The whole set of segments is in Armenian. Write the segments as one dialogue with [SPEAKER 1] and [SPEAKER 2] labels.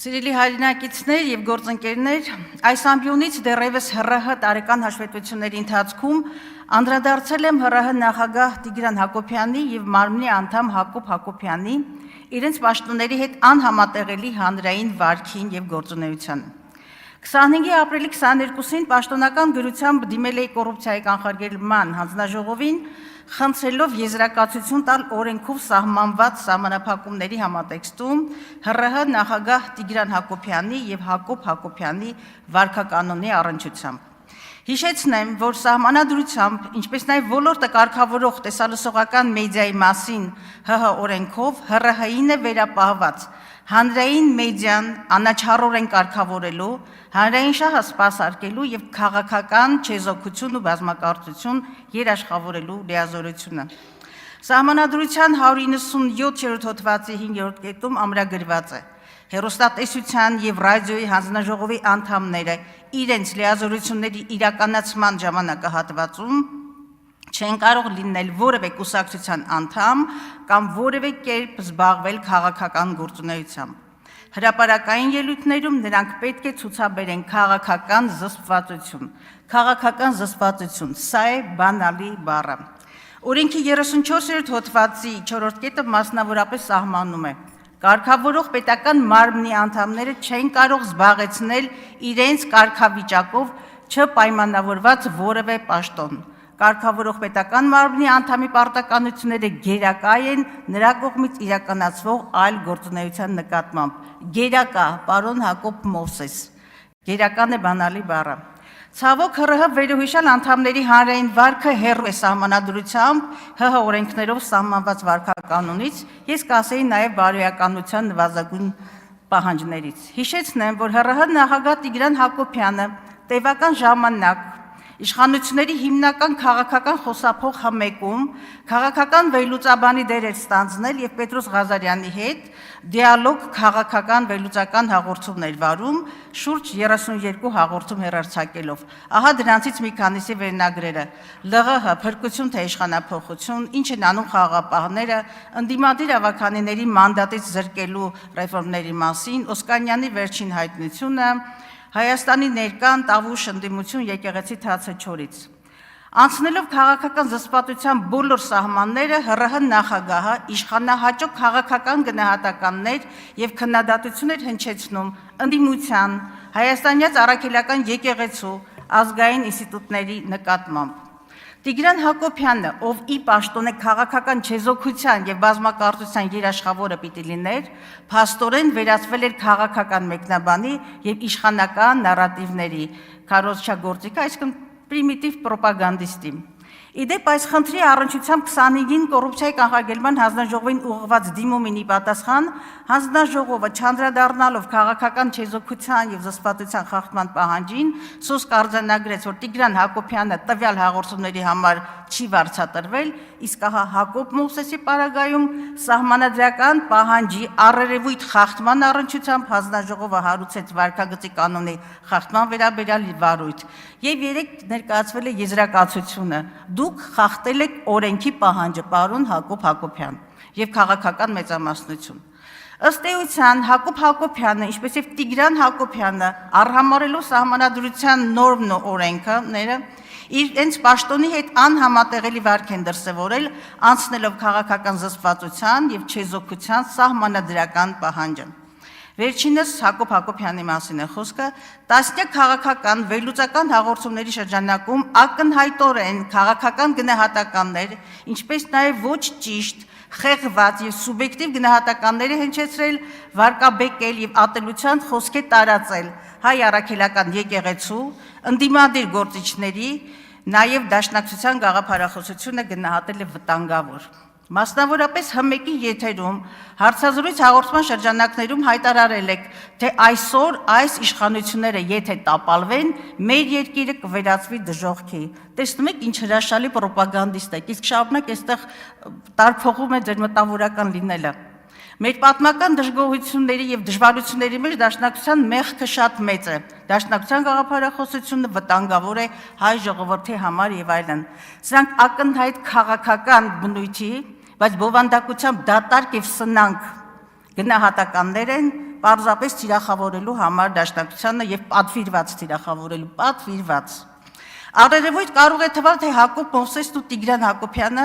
[SPEAKER 1] Սիրելի հայրենակիցներ և գործընկերներ, այս ամբիոնից դեռևս ՀՌՀ տարեկան հաշվետվությունների ընթացքում անդրադարձել եմ ՀՌՀ նախագահ Տիգրան Հակոբյանի և մարմնի անդամ Հակոբ Հակոբյանի իրենց պաշտոնների հետ անհամատեղելի հանրային վարքին և գործունեությանը։ 25 ապրիլի 22-ին պաշտոնական գրությամբ դիմել էի կոռուպցիայի կանխարգելման հանձնաժողովին, խնդրելով եզրակացություն տալ օրենքով սահմանված սահմանափակումների համատեքստում ՀՌՀ նախագահ Տիգրան Հակոբյանի և Հակոբ Հակոբյանի վարքականոնի առնչությամբ։ Հիշեցնեմ, որ սահմանադրությամբ, ինչպես նաև ոլորտը կարգավորող տեսալսողական մեդիայի մասին ՀՀ օրենքով ՀՌՀ-ին է վերապահված հանրային մեդիան անաչառորեն կարգավորելու, հանրային շահը սպասարկելու և քաղաքական չեզոքություն ու բազմակարծություն երաշխավորելու լիազորությունը։ Սահմանադրության 197-րդ հոդվածի 5-րդ կետում ամրագրված է. հեռուստատեսության և ռադիոյի հանձնաժողովի անդամները իրենց լիազորությունների իրականացման ժամանակահատվածում չեն կարող լինել որևէ կուսակցության անդամ կամ որևէ կերպ զբաղվել քաղաքական գործունեությամբ։ Հրապարակային ելույթներում նրանք պետք է ցուցաբերեն քաղաքական զսպվածություն։ Քաղաքական զսպվածություն, սա է բանալի բառը։ Օրենքի 34-րդ հոդվածի 4-րդ կետը մասնավորապես սահմանում է. Կարգավորող պետական մարմնի անդամները չեն կարող զբաղեցնել իրենց կարգավիճակով չպայմանավորված որևէ պաշտոն։ Կարգավորող պետական մարմնի անդամի պարտականությունները գերակա են նրա կողմից իրականացվող այլ գործունեության նկատմամբ։ Գերակա, պարոն Հակոբ Մովսես, գերական է բանալի բառը։ Ցավոք ՀՌՀ վերոհիշյալ անդամների հանրային վարքը հեռու է սահմանադրությամբ ՀՀ օրենքներով սահմանված վարքականոնից, ես կասեի նաև բարոյականության նվազագույն պահանջներից։ Հիշեցնեմ, որ ՀՌՀ նախագահ Տիգրան Հակոբյանը տևական ժամանակ իշխանությունների հիմնական քաղաքական խոսափող հմեկում քաղաքական վերլուծաբանի դեր էր ստանձնել և Պետրոս Ղազարյանի հետ դիալոգ քաղաքական վերլուծական հաղորդումներ վարում, շուրջ 32 հաղորդում հեռարձակելով։ Ահա դրանցից մի քանիսի վերնագրերը. ԼՂՀ փրկություն թե իշխանափոխություն, ինչ են անում խաղաղապահները, ընդդիմադիր ավականիների մանդատից զրկելու ռեֆորմների մասին, Օսկանյանի վերջին հայտնությունը, Հայաստանի ներկան տավուշ ընդդիմություն եկեղեցի թացը չորից։ Անցնելով քաղաքական զսպվածության բոլոր սահմանները ՀՌՀ նախագահը իշխանահաճո քաղաքական գնահատականներ և քննադատություններ հնչեցնում ընդդիմության, հայաստանյաց առաքելական եկեղեցու, ազգային ինստիտուտների նկատմամբ։ Տիգրան Հակոբյանը, ով ի պաշտոն է քաղաքական չեզոքության և բազմակարծության երաշխավորը պիտի լիներ, փաստորեն վերածվել էր քաղաքական մեկնաբանի և իշխանական նարատիվների քարոզչագործիկը, այսինքն պրիմիտիվ պրոպագանդիստի։ Իդեպ այս խնդրի առնչությամբ 25-ին կոռուպցիայի կանխարգելման հանձնաժողովին ուղղված դիմումին ի պատասխան հանձնաժողովը չանդրադառնալով քաղաքական չեզոքության և զսպվածության խախտման պահանջին սոսկ արձանագրեց, որ Տիգրան Հակոբյանը տվյալ հաղորդումների համար չի վարձատրվել, իսկ ահա Հակոբ Մովսեսի պարագայում սահմանադրական պահանջի առերևույթ խախտման առնչությամբ հանձնաժողովը հարուցեց վարքագծի կանոնի խախտման վերաբերյալ վարույթ և երեկ ներկայացվել է եզրակացությունը. Դուք խախտել եք օրենքի պահանջը, պարոն Հակոբ Հակոբյան, և քաղաքական մեծամասնություն։ Ըստ էության Հակոբ Հակոբյանը, ինչպես և Տիգրան Հակոբյանը, արհամարհելով սահմանադրության նորմն ու օրենքները, իրենց պաշտոնի հետ անհամատեղելի վարք են դրսևորել, անցնելով քաղաքական զսպվածության և չեզոքության սահմանադրական պահանջը։ Վերջինս Հակոբ Հակոբյանի մասին է խոսքը, տասնյակ քաղաքական վերլուծական հաղորդումների շրջանակում ակնհայտորեն քաղաքական գնահատականներ, ինչպես նաև ոչ ճիշտ, խեղված և սուբյեկտիվ գնահատականներ է հնչեցրել, վարկաբեկել և ատելության խոսք է տարածել հայ առաքելական եկեղեցու, ընդդիմադիր գործիչների, նաև Դաշնակցության գաղափարախոսությունը գնահատել է վտանգավոր։ Մասնավորապես ՀՄԵԿ-ի եթերում հարցազրույց հաղորդման շրջանակներում հայտարարել եք, թե այսօր այս իշխանությունները եթե տապալվեն, մեր երկիրը կվերածվի դժոխքի։ Տեսնում եք ինչ հրաշալի պրոպագանդիստ եք, իսկ շարունակ այստեղ տարփոխում է ձեր մտավորական լինելը։ Մեր պատմական դժգոհությունների և դժվարությունների մեջ Դաշնակցության մեղքը շատ մեծ է։ Դաշնակցության գաղափարախոսությունը վտանգավոր է հայ ժողովրդի համար եւ այլն։ Սրանք ակնհայտ քաղաքական բնույթի, բայց բովանդակությամբ դատարկ եւ սնանկ գնահատականներ են, պարզապես թիրախավորելու համար դաշնակցությանը եւ պատվիրված թիրախավորելու, պատվիրված։ Առերևույթ կարող է թվալ, թե Հակոբ Մովսեսն ու Տիգրան Հակոբյանը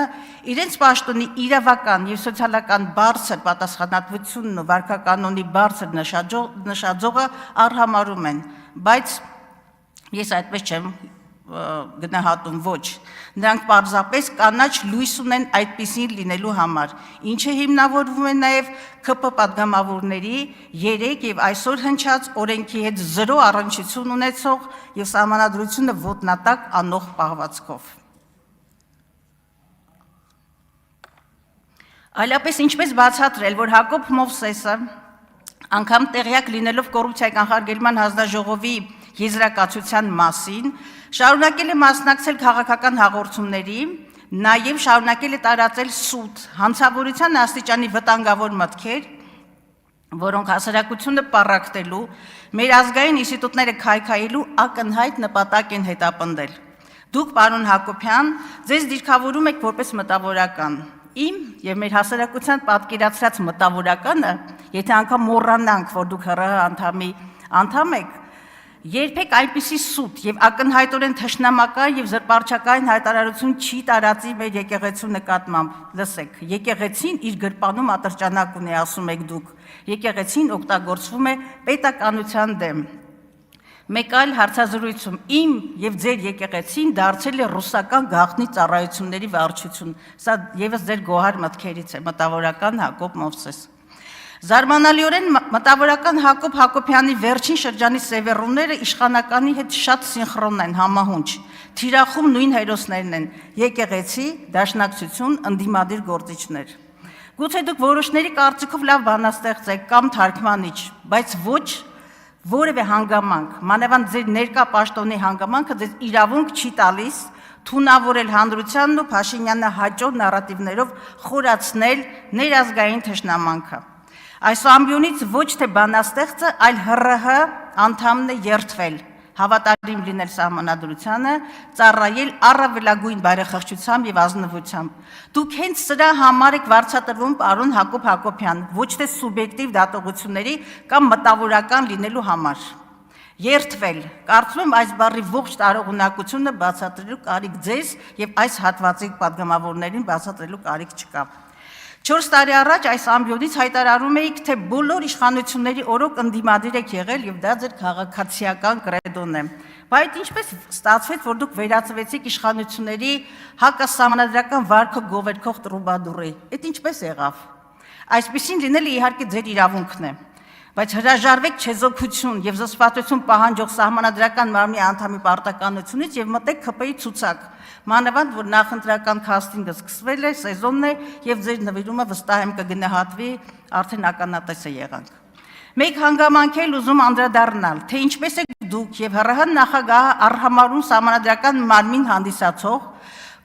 [SPEAKER 1] իրենց պաշտոնի իրավական եւ սոցիալական բարձր պատասխանատվությունն ու վարքականոնի բարձր նշաձողը արհամարում են, բայց ես այդպես չեմ գնահատում, ոչ, նրանք պարզապես կանաչ լույս ունեն այդպիսին լինելու համար, ինչը հիմնավորվում է նաև ՔՊ պատգամավորների 3 եւ այսօր հնչած օրենքի հետ 0 առնչություն ունեցող եւ սահմանադրությունը ոտնատակ անող պահվածքով։ Այլապես ինչպես բացատրել, որ Հակոբ Մովսեսը անգամ տեղյակ լինելով կոռուպցիայի կանխարգելման հանձնաժողովի եզրակացության մասին, շարունակել է մասնակցել քաղաքական հաղորդումների, նաև շարունակել է տարածել սուտ, հանցավորության աստիճանի վտանգավոր մտքեր, որոնք հասարակությունը պառակտելու, մեր ազգային ինստիտուտները քայքայելու ակնհայտ նպատակ են հետապնդել։ Դուք, պարոն Հակոբյան, ձեզ դիրքավորում եք որպես մտավորական։ Իմ եւ մեր հասարակության պատկերացրած մտավորականը, եթե անգամ մոռանանք, որ դուք ՀՌՀ անդամ եք, երբեք այնպիսի սուտ եւ ակնհայտորեն թշնամական եւ զրպարչական հայտարարություն չի տարածի մեր եկեղեցու նկատմամբ։ Լսեք, եկեղեցին իր գրպանում ատրճանակ ունի, ասում եք դուք։ Եկեղեցին օգտագործվում է պետականության դեմ։ Մեկ այլ հարցազրույցում իմ եւ ձեր եկեղեցին դարձել է ռուսական գաղտնի ծառայությունների վարչություն։ Սա եւս ձեր գոհար մտքերից է, մտավորական Հակոբ Մովսես։ Զարմանալիորեն մտավորական Հակոբ Հակոբյանի վերջին շրջանի սևեռումները իշխանականի հետ շատ սինխրոն են, համահունչ, թիրախում նույն հերոսներն են, եկեղեցի, դաշնակցություն, ընդդիմադիր գործիչներ։ Գուցե դուք որոշների կարծիքով լավ բանաստեղծ եք կամ թարգմանիչ, բայց ոչ որևէ հանգամանք, մանավանդ ձեր ներկա պաշտոնի հանգամանքը ձեզ իրավունք չի տալիս թունավորել հանրությանն ու Փաշինյանը հաճո նարատիվներով խորացնել ներազգային թշնամանքը։ Այս ամբիոնից ոչ թե բանաստեղծը, այլ ՀՌՀ անդամն է երդվել, հավատարիմ լինել սահմանադրությանը, ծառայել առավելագույն բարեխղճությամբ եւ ազնվությամբ։ Դուք հենց սրա համար եք վարձատրվում, պարոն Հակոբ Հակոբյան, ոչ թե սուբյեկտիվ դատողությունների կամ մտավորական լինելու համար։ Երդվել, կարծում եմ այս բառի ողջ տարողունակությունը բացատրելու կարիք ձեզ եւ այս հատվածի պատգամավորներին բացատրելու կարիք չկա։ 4 տարի առաջ այս ամբիոնից հայտարարում էիք, թե բոլոր իշխանությունների օրոք ընդդիմադիր եք եղել եւ դա ձեր քաղաքացիական կրեդոն է։ Բայց ինչպես ստացվեց, որ դուք վերածվեցիք իշխանությունների հակասահմանադրական վարքը գովերքող տրուբադուրի։ Այդ ինչպես եղավ։ Այսպեսին լինելը իհարկե ձեր իրավունքն է, բայց հրաժարվեք չեզոքություն եւ զսպվածություն պահանջող սահմանադրական մարմնի անդամի պարտականությունից եւ մտեք ՔՊ-ի ցուցակ։ Մանավանդ, որ նախընտրական քաստինգը սկսվել է, սեզոնն է եւ ձեր նվիրումը վստահ եմ կգնահատվի, արդեն ականատես է եղանք։ Մեկ հանգամանք էլ ուզում անդրադառնալ, թե ինչպես է դուք եւ ՀՌՀ նախագահը արհամարում սահմանադրական մարմին հանդիսացող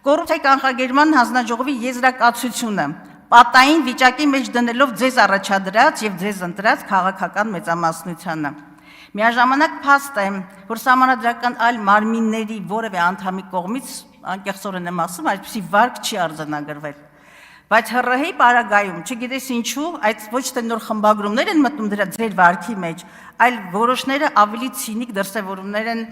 [SPEAKER 1] կոռուպցիայի կանխարգելման հանձնաժողովի եզրակացությունը, պատային վիճակի մեջ դնելով ձեզ առաջադրած եւ ձեզ ընտրած քաղաքական մեծամասնությանը։ Միաժամանակ փաստ է, որ սահմանադրական այլ մարմինների որևէ անդամի կողմից անկեղծորեն եմ ասում, այսպիսի վարք չի արձանագրվել։ Բայց ՀՌՀ-ի պարագայում, չգիտես ինչու, այդ ոչ թե նոր խմբագրումներ են մտնում դրա ձեր վարքի մեջ, այլ որոշները ավելի ցինիկ դրսևորումներ են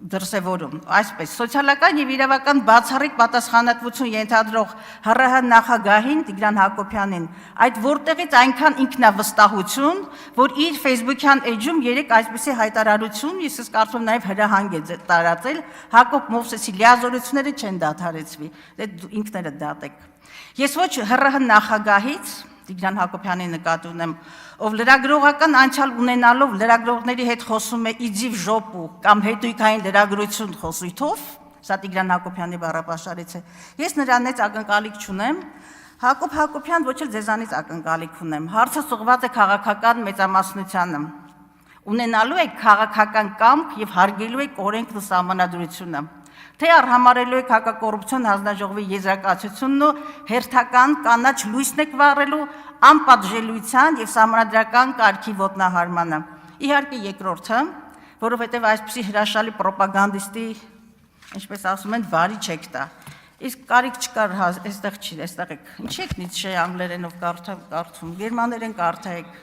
[SPEAKER 1] դրսևորում, այսպես, սոցիալական եւ իրավական բացառիկ պատասխանատվություն ենթադրող ՀՌՀ նախագահին Տիգրան Հակոբյանին, այդ որտեղից այնքան ինքնավստահություն, որ իր Facebook-յան էջում երեք այսպիսի հայտարարություն, ես կարծում նաեւ հրահանգ է տարածել, Հակոբ Մովսեսի լիազորությունները չեն դադարեցվի, դե ինքներդ դատեք։ Ես ոչ ՀՌՀ նախագահից Տիգրան Հակոբյանի նկատի ունեմ, ով լրագրողական անցյալ ունենալով լրագրողների հետ խոսում է իձիվ ժոպու կամ հետույքային լրագրություն խոսույթով, սա Տիգրան Հակոբյանի բառապաշարից է, ես նրանից ակնկալիք չունեմ, Հակոբ Հակոբյան ոչ էլ ձեզանից ակնկալիք ունեմ, հարցը ուղղված է քաղաքական մեծամասնությանը, ունենալու եք քաղաքական կամք եւ հարգելու եք օրենքն ու սահմանադրությունը, թե արհամարելու եք հակակոռուպցիոն հանձնաժողովի եզրակացությունն ու հերթական կանաչ լույսն եք վառելու անպատժելիության եւ սահմանադրական կարգի ոտնահարմանը։ Իհարկե երկրորդը, որովհետեւ այսպիսի հրաշալի պրոպագանդիստի, ինչպես ասում են, վարի չեք տա։ Իսկ կարիք չկար, այստեղ չի, այստեղ եք։ Ինչի՞ եք Նիցշեի անգլերենով կարդում, գերմաներեն կարդայեք։